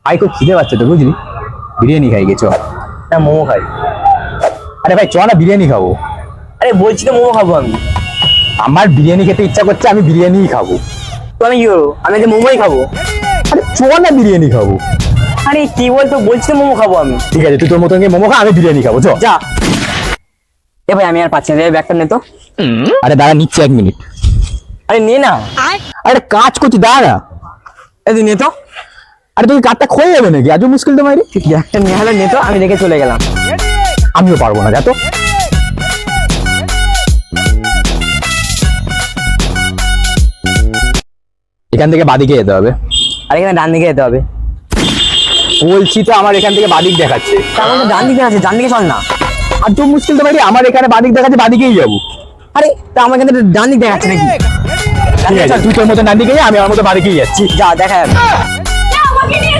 ভাই খুব খিদে পাচ্ছে তো বুঝলি, বিরিয়ানি খাই গেছো। না মোমো খাই। আরে ভাই চ না বিরিয়ানি খাবো। আরে বলছি তো মোমো খাবো আমি। আমার বিরিয়ানি খেতে ইচ্ছা করছে, আমি বিরিয়ানিই খাবো। তো আমি কি করবো? আমি যে মোমোই খাবো। আরে চ না বিরিয়ানি খাবো। আরে কি বলতো, বলছি তো মোমো খাবো আমি। ঠিক আছে, তুই তোর মতন মোমো খা, আমি বিরিয়ানি খাবো, চ। যা। এ ভাই আমি আর পাচ্ছি না, ব্যাগটা নে তো। আরে দাঁড়া, নিচ্ছে 1 মিনিট। আরে নে না। আরে কাজ করছি, দাঁড়া। এই তুই নে তো। আরে তুই কাজটা খয়ে যাবে নাকি, আজও মুশকিল তো মাইরি। তুই ব্যাগটা নিয়ে হলে নে তো, আমি রেখে চলে গেলাম। আমিও পারবো না, যা তো। এখান থেকে বাদিকে যেতে হবে। আর এখানে ডান দিকে যেতে হবে। বলছি তো আমার এখান থেকে বাদিক দেখাচ্ছে। তার মধ্যে ডান দিকে আছে, ডান দিকে চল না। আর তো মুশকিল তো মাইরি, আমার এখানে বাদিক দেখাচ্ছে, বাদিকেই যাবো। আরে তা আমার এখানে ডান দিক দেখাচ্ছে নাকি? ঠিক আছে, তুই তোর মতো ডান দিকে যা, আমি আমার মতো বাদিকেই যাচ্ছি। যা দেখা যাবে। আমাকে নিয়ে